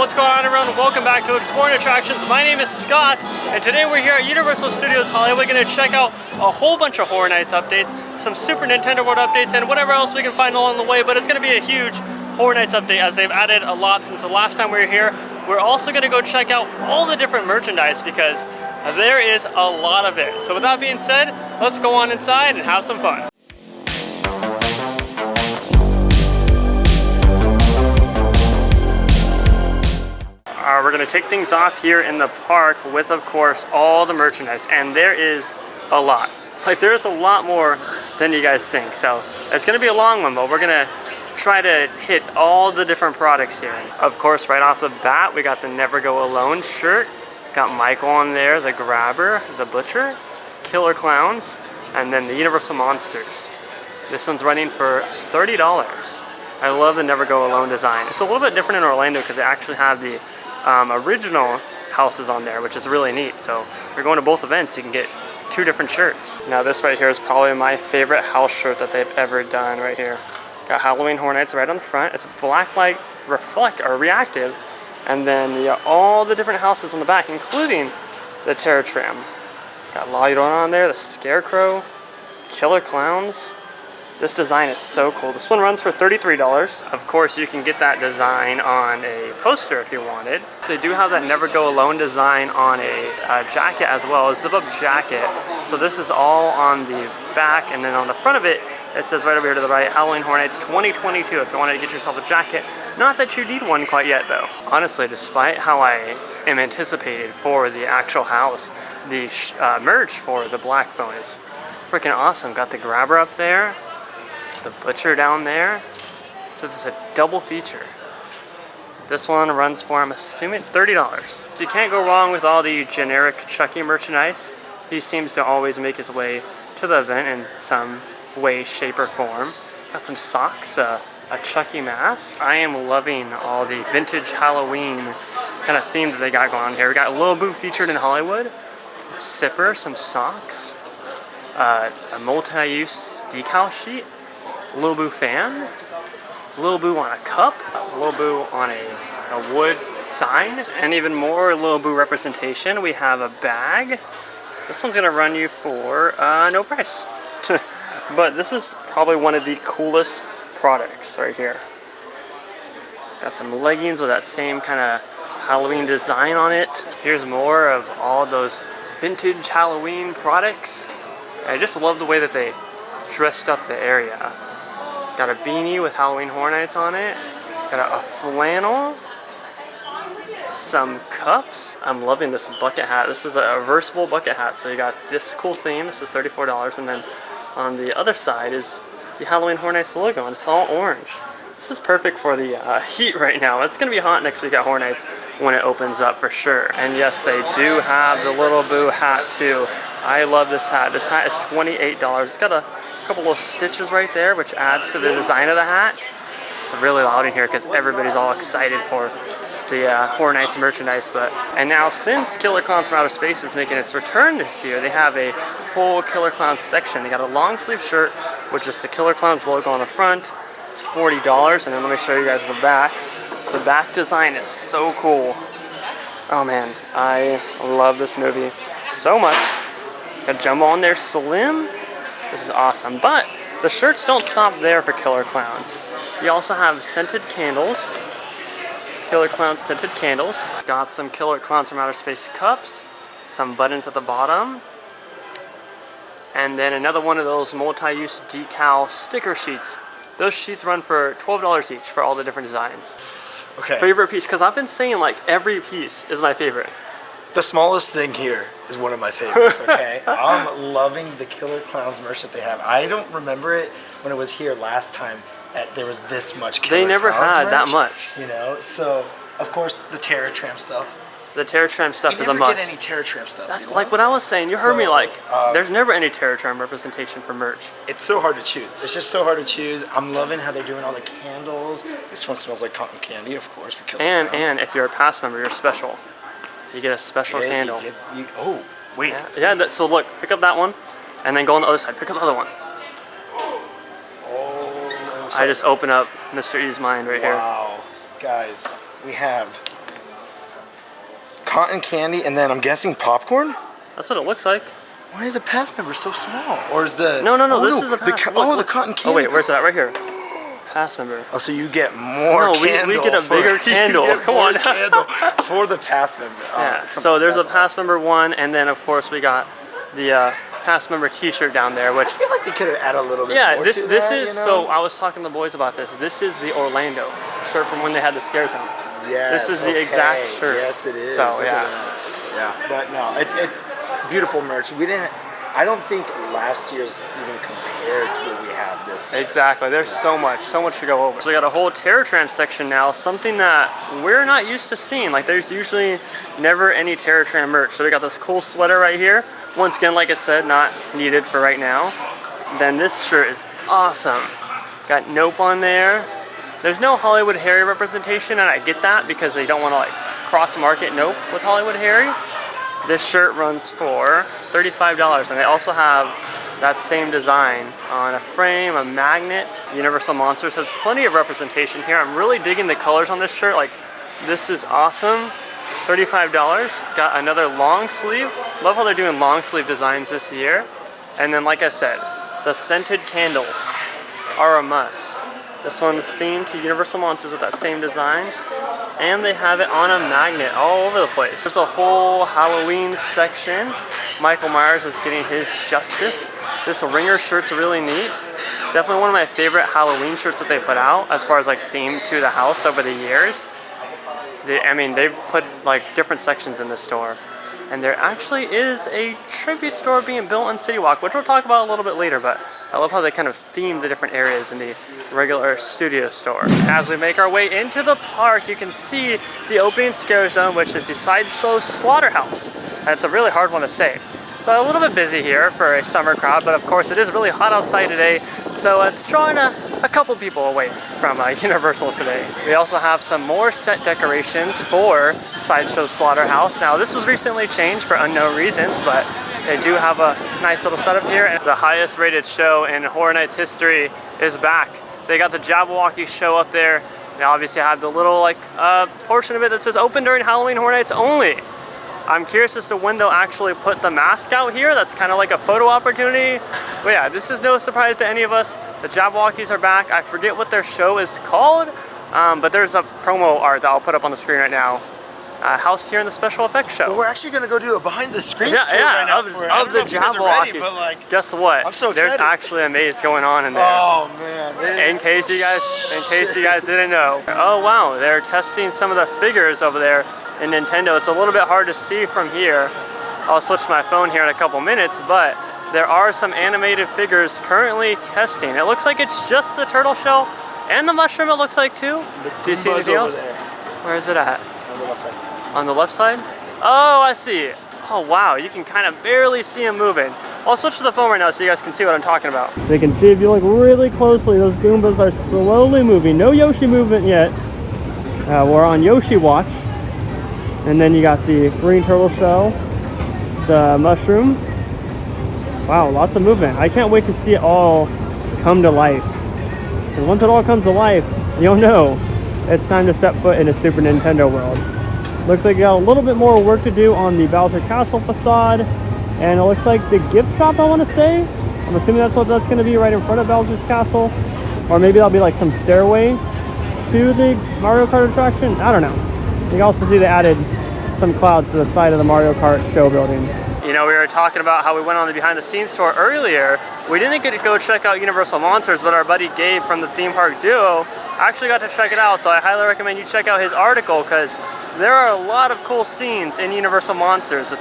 what's going on everyone? Welcome back to Exploring Attractions. My name is Scott, and today we're here at Universal Studios Hollywood. We're going to check out a whole bunch of Horror Nights updates, some Super Nintendo World updates, and whatever else we can find along the way, but it's going to be a huge Horror Nights update as they've added a lot since the last time we were here. We're also going to go check out all the different merchandise because there is a lot of it. So with that being said, let's go on inside and have some fun. We're going to kick things off here in the park with, of course, all the merchandise, and there is a lot. Like, there's a lot more than you guys think, so it's going to be a long one, but we're going to try to hit all the different products here. Of course, right off the bat, we got the Never Go Alone shirt, got Michael on there, the Grabber, the Butcher, Killer Clowns, and then the Universal Monsters. This one's running for $30. I love the Never Go Alone design. It's a little bit different in Orlando because they actually have the original houses on there, which is really neat. So if you're going to both events, you can get two different shirts. Now this right here is probably my favorite house shirt that they've ever done right here. Got Halloween Horror Nights right on the front. It's black light reactive, and then you got all the different houses on the back, including the Terror Tram. Got La Llorona on there, the Scarecrow, Killer Clowns. This design is so cool. This one runs for $33. Of course, you can get that design on a poster if you wanted. So they do have that Never Go Alone design on a jacket as well, a zip-up jacket. So this is all on the back, and then on the front of it, it says right over here to the right, Halloween Horror Nights 2022 if you wanted to get yourself a jacket. Not that you need one quite yet though. Honestly, despite how I am anticipated for the actual house, the merch for the Black Phone is freaking awesome. Got the Grabber up there, the Butcher down there, so this is a double feature. This one runs for, I'm assuming, $30. You can't go wrong with all the generic Chucky merchandise. He seems to always make his way to the event in some way, shape, or form. Got some socks, a Chucky mask. I am loving all the vintage Halloween kind of themes that they got going on here. We got Lil Boo featured in Hollywood, a zipper, some socks, a multi-use decal sheet, Lil Boo fan, Lil Boo on a cup, Lil Boo on a wood sign, and even more Lil Boo representation. We have a bag. This one's gonna run you for no price. But this is probably one of the coolest products right here. Got some leggings with that same kind of Halloween design on it. Here's more of all those vintage Halloween products. I just love the way that they dressed up the area. Got a beanie with Halloween Horror Nights on it. Got a flannel. Some cups. I'm loving this bucket hat. This is a reversible bucket hat. So you got this cool theme. This is $34. And then on the other side is the Halloween Horror Nights logo, and it's all orange. This is perfect for the heat right now. It's going to be hot next week at Horror Nights when it opens up for sure. And yes, they do have the Little Boo hat too. I love this hat. This hat is $28. It's got a couple little stitches right there, which adds to the design of the hat. It's really loud in here because everybody's all excited for the Horror Nights merchandise. And now, since Killer Clowns from Outer Space is making its return this year, they have a whole Killer Clowns section. They got a long sleeve shirt with just the Killer Clowns logo on the front. It's $40, and then let me show you guys the back. The back design is so cool. Oh man, I love this movie so much. Got Jumbo on there, Slim. This is awesome. But the shirts don't stop there for Killer Clowns. You also have scented candles. Killer Clowns scented candles. Got some Killer Clowns from Outer Space cups. Some buttons at the bottom. And then another one of those multi-use decal sticker sheets. Those sheets run for $12 each for all the different designs. Okay. Favorite piece, because I've been saying like every piece is my favorite. The smallest thing here is one of my favorites, okay? I'm loving the Killer Clowns merch that they have. I don't remember it when it was here last time that there was this much Killer Clowns. They never had merch, that much. You know, so of course the Terror Tram stuff. The Terror Tram stuff is a must. You never get any Terror Tram stuff. That's like what I was saying. You heard me like, there's never any Terror Tram representation for merch. It's so hard to choose. It's just so hard to choose. I'm loving how they're doing all the candles. This one smells like cotton candy, of course, for Killer Clowns. And if you're a pass member, you're special. You get a special candle. Oh, wait. Yeah, so look, pick up that one, and then go on the other side. Pick up the other one. Oh. I just open up Mr. E's mind right here. Wow. Guys, we have cotton candy, and then I'm guessing popcorn? That's what it looks like. Why is a pass member so small? Or is the... No, this is a pass. The cotton candy. Oh, wait, where's that? Right here. Pass member. Oh, so you get more candle. We get a bigger candle. Come on. Candle for the pass member. Yeah, so there's a pass member 1, and then, of course, we got the pass member t-shirt down there, which... I feel like they could have added a little bit more this to is, that, you know? so I was talking to the boys about this. This is the Orlando shirt from when they had the scare zone. Yes, this is the exact shirt. Yes, it is. So, Look yeah. at that. Yeah, but no, it's beautiful merch. I don't think last year's even compared to what we have this year. Exactly. There's so much to go over. So we got a whole Terror Tramp section now, something that we're not used to seeing. Like there's usually never any Terror Tramp merch. So we got this cool sweater right here. Once again, like I said, not needed for right now. Then this shirt is awesome. Got Nope on there. There's no Hollywood Harry representation, and I get that because they don't want to like cross-market Nope with Hollywood Harry. This shirt runs for $35, and they also have that same design on a frame, a magnet. Universal Monsters has plenty of representation here. I'm really digging the colors on this shirt. Like, this is awesome. $35. Got another long sleeve. Love how they're doing long sleeve designs this year. And then, like I said, the scented candles are a must. This one is themed to Universal Monsters with that same design. And they have it on a magnet all over the place. There's a whole Halloween section. Michael Myers is getting his justice. This ringer shirt's really neat. Definitely one of my favorite Halloween shirts that they put out as far as like themed to the house over the years. They've put like different sections in this store. And there actually is a tribute store being built on City Walk, which we'll talk about a little bit later, but I love how they kind of theme the different areas in the regular studio store. As we make our way into the park, you can see the opening scare zone, which is the Sideshow Slaughterhouse. That's a really hard one to say. So a little bit busy here for a summer crowd, but of course it is really hot outside today, so it's drawing a couple people away from Universal today. We also have some more set decorations for Sideshow Slaughterhouse. Now this was recently changed for unknown reasons, but they do have a nice little setup here. And the highest rated show in Horror Nights history is back. They got the Jabbawockeez show up there. They obviously have the little portion of it that says open during Halloween Horror Nights only. I'm curious as to when they'll actually put the mask out here. That's kind of like a photo opportunity. But yeah, this is no surprise to any of us. The Jabbawockeez are back. I forget what their show is called, but there's a promo art that I'll put up on the screen right now. Housed here in the special effects show. Well, we're actually going to go do a behind the screen tour right now of the Jabbawockeez. Guess what? I'm so There's actually a maze going on in there. Oh man! In case you guys didn't know. Oh wow, they're testing some of the figures over there in Nintendo. It's a little bit hard to see from here. I'll switch my phone here in a couple minutes, but there are some animated figures currently testing. It looks like it's just the turtle shell and the mushroom, it looks like too. Do you see anything else? There. Where is it at? On the left side. On the left side? Oh, I see it. Oh wow, you can kind of barely see him moving. I'll switch to the phone right now so you guys can see what I'm talking about. So you can see if you look really closely, those Goombas are slowly moving. No Yoshi movement yet. We're on Yoshi watch. And then you got the green turtle shell, the mushroom. Wow, lots of movement. I can't wait to see it all come to life. And once it all comes to life, you'll know it's time to step foot into Super Nintendo World. Looks like you got a little bit more work to do on the Bowser Castle facade. And it looks like the gift shop, I want to say. I'm assuming that's what that's going to be right in front of Bowser's Castle. Or maybe that'll be like some stairway to the Mario Kart attraction. I don't know. You can also see they added some clouds to the side of the Mario Kart show building. You know, we were talking about how we went on the behind the scenes tour earlier. We didn't get to go check out Universal Monsters, but our buddy Gabe from the Theme Park Duo actually got to check it out. So I highly recommend you check out his article because there are a lot of cool scenes in Universal Monsters with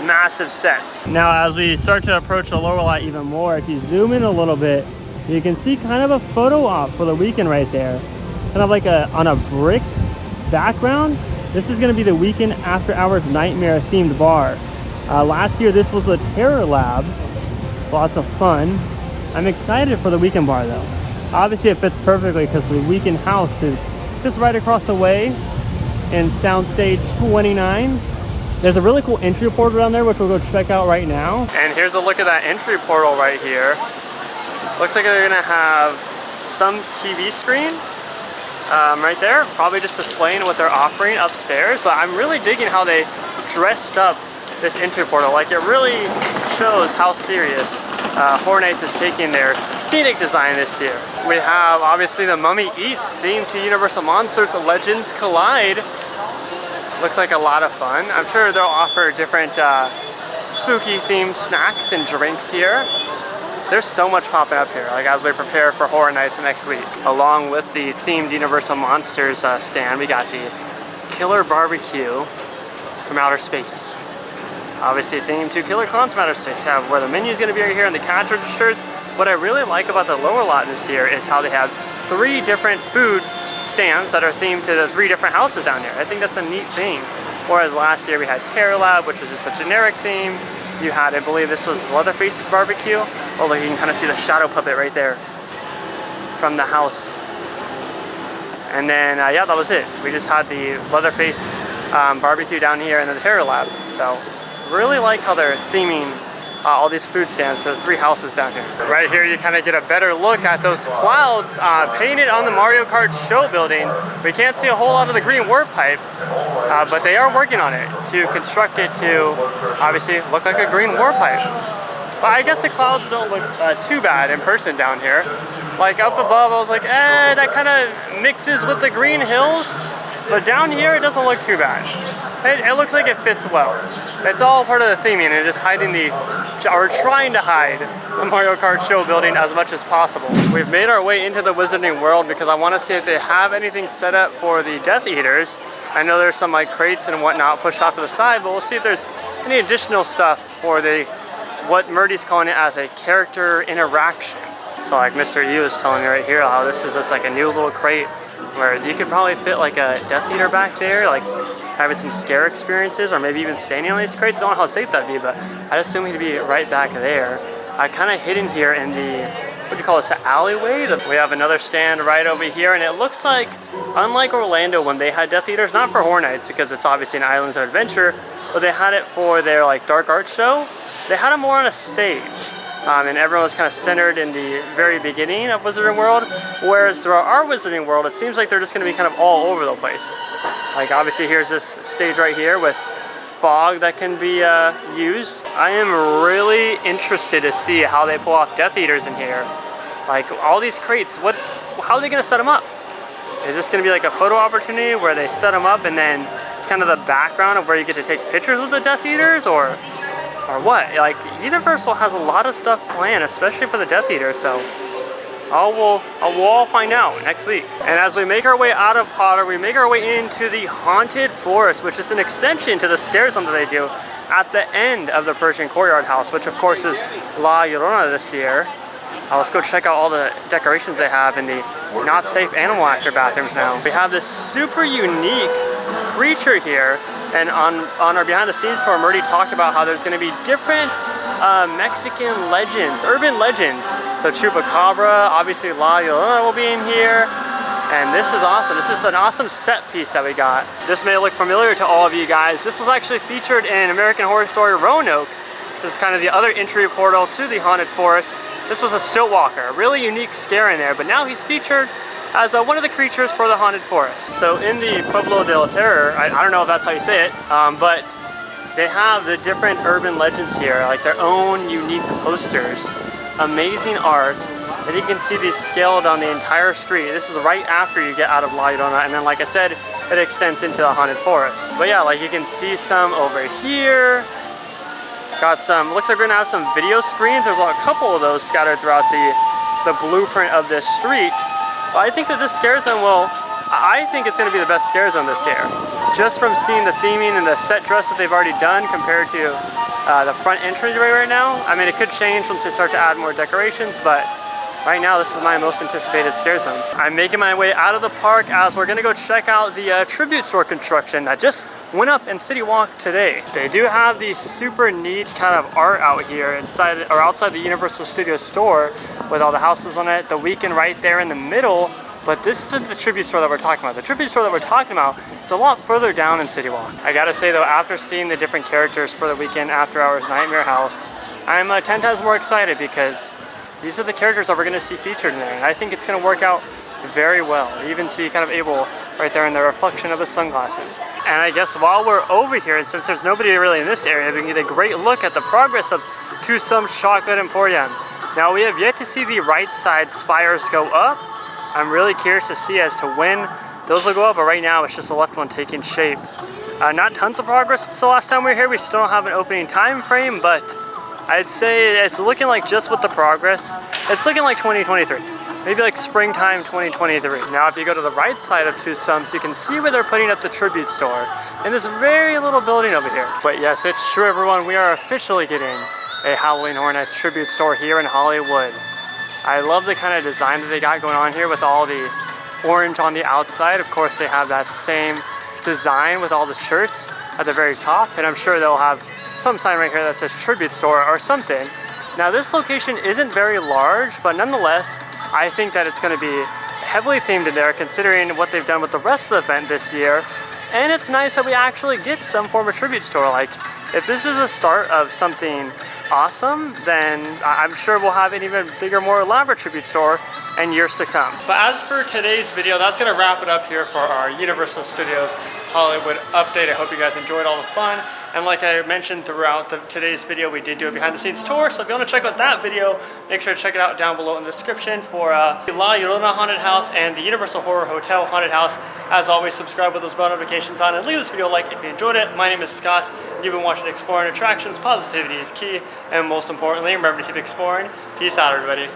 massive sets. Now, as we start to approach the lower lot even more, if you zoom in a little bit, you can see kind of a photo op for the Weeknd right there. Kind of like on a brick background. This is going to be the Weeknd After Hours Nightmare themed bar. Last year this was a Terror Lab. Lots of fun. I'm excited for the Weeknd bar though. Obviously it fits perfectly because the Weeknd house is just right across the way in Soundstage 29. There's a really cool entry portal down there which we'll go check out right now. And here's a look at that entry portal right here. Looks like they're going to have some TV screen right there, probably just displaying what they're offering upstairs, but I'm really digging how they dressed up this entry portal. Like, it really shows how serious Horror Nights is taking their scenic design this year. We have obviously the Mummy Eats themed to Universal Monsters Legends Collide. Looks like a lot of fun. I'm sure they'll offer different spooky themed snacks and drinks here. There's so much popping up here, like as we prepare for Horror Nights next week. Along with the themed Universal Monsters stand, we got the Killer Barbecue from Outer Space. Obviously themed to Killer Clowns from Outer Space, where the menu is going to be right here in the cash registers. What I really like about the lower lot this year is how they have 3 different food stands that are themed to the 3 different houses down here. I think that's a neat thing. Whereas last year we had Terror Lab, which was just a generic theme. You had, I believe this was Leatherface's Barbecue. Oh, look, you can kind of see the shadow puppet right there from the house. And then, yeah, that was it. We just had the Leatherface barbecue down here in the Terror Lab. So, really like how they're theming all these food stands to the 3 houses down here. Right here, you kind of get a better look at those clouds painted on the Mario Kart show building. We can't see a whole lot of the green warp pipe, but they are working on it to construct it to obviously look like a green warp pipe. But I guess the clouds don't look too bad in person down here. Like up above, I was like, that kind of mixes with the green hills. But down here, it doesn't look too bad. It looks like it fits well. It's all part of the theming, and it is hiding or trying to hide the Mario Kart show building as much as possible. We've made our way into the Wizarding World because I want to see if they have anything set up for the Death Eaters. I know there's some like crates and whatnot pushed off to the side, but we'll see if there's any additional stuff for what Murdy's calling it as a character interaction. So like Mr. Yu is telling me right here how this is just like a new little crate where you could probably fit like a Death Eater back there, like having some scare experiences, or maybe even standing on these crates. I don't know how safe that'd be, but I'd assume he'd be right back there. Kind of hidden here in the, what do you call this, the alleyway? We have another stand right over here, and it looks like, unlike Orlando when they had Death Eaters, not for Horror Nights because it's obviously an Islands of Adventure, but they had it for their like dark art show. They had them more on a stage. And everyone was kind of centered in the very beginning of Wizarding World, whereas throughout our Wizarding World, it seems like they're just going to be kind of all over the place. Like obviously here's this stage right here with fog that can be used. I am really interested to see how they pull off Death Eaters in here. Like all these crates, how are they going to set them up? Is this going to be like a photo opportunity where they set them up and then it's kind of the background of where you get to take pictures with the Death Eaters, or what? Like Universal has a lot of stuff planned, especially for the Death Eater, so we'll all find out next week. And as we make our way out of Potter, we make our way into the Haunted Forest, which is an extension to the Scare Zone that they do at the end of the Persian Courtyard House, which of course is La Llorona this year. Let's go check out all the decorations they have in the Not Safe Animal Actor bathrooms now. We have this super unique creature here, and on our behind the scenes tour, Murdy talked about how there's going to be different Mexican legends, urban legends. So Chupacabra, obviously La Llorona will be in here, and this is awesome. This is an awesome set piece that we got. This may look familiar to all of you guys. This was actually featured in American Horror Story Roanoke. This is kind of the other entry portal to the Haunted Forest. This was a Silt Walker, a really unique scare in there, but now he's featured as one of the creatures for the Haunted Forest. So in the Pueblo del Terror, I don't know if that's how you say it, but they have the different urban legends here, like their own unique posters, amazing art, and you can see these scaled on the entire street. This is right after you get out of La Llorona, and then like I said, it extends into the Haunted Forest. But yeah, like you can see some over here. Got some, looks like we're gonna have some video screens. There's a couple of those scattered throughout the blueprint of this street. I think that this Scare Zone I think it's gonna be the best Scare Zone this year. Just from seeing the theming and the set dress that they've already done compared to the front entryway right now. I mean, it could change once they start to add more decorations, but right now this is my most anticipated Scare Zone. I'm making my way out of the park as we're gonna go check out the tribute store construction that just went up in City Walk today. They do have these super neat kind of art out here inside or outside the Universal Studios store with all the houses on it, the Weeknd right there in the middle, but this isn't the tribute store that we're talking about. The tribute store that we're talking about is a lot further down in City Walk. I gotta say though, after seeing the different characters for the Weeknd After Hours Nightmare House, I'm 10 times more excited because these are the characters that we're gonna see featured in there, and I think it's gonna work out very well. You even see kind of Abel right there in the reflection of his sunglasses. And I guess while we're over here, and since there's nobody really in this area, we can get a great look at the progress of Toothsome Chocolate Emporium. Now we have yet to see the right side spires go up. I'm really curious to see as to when those will go up, but right now it's just the left one taking shape. Not tons of progress since the last time we were here. We still don't have an opening time frame, but I'd say it's looking like just with the progress, it's looking like 2023. Maybe like springtime 2023. Now if you go to the right side of Toothsome's, you can see where they're putting up the tribute store in this very little building over here. But yes, it's true everyone, we are officially getting a Halloween Horror Nights tribute store here in Hollywood. I love the kind of design that they got going on here with all the orange on the outside. Of course they have that same design with all the shirts at the very top, and I'm sure they'll have some sign right here that says tribute store or something. Now this location isn't very large, but nonetheless I think that it's going to be heavily themed in there considering what they've done with the rest of the event this year. And it's nice that we actually get some form of tribute store. Like if this is a start of something awesome, then I'm sure we'll have an even bigger, more elaborate tribute store in years to come. But as for today's video, that's going to wrap it up here for our Universal Studios Hollywood update. I hope you guys enjoyed all the fun. And like I mentioned throughout today's video, we did do a behind the scenes tour. So if you want to check out that video, make sure to check it out down below in the description for the La Llorona Haunted House and the Universal Horror Hotel Haunted House. As always, subscribe with those bell notifications on and leave this video a like if you enjoyed it. My name is Scott. You've been watching Exploring Attractions. Positivity is key. And most importantly, remember to keep exploring. Peace out, everybody.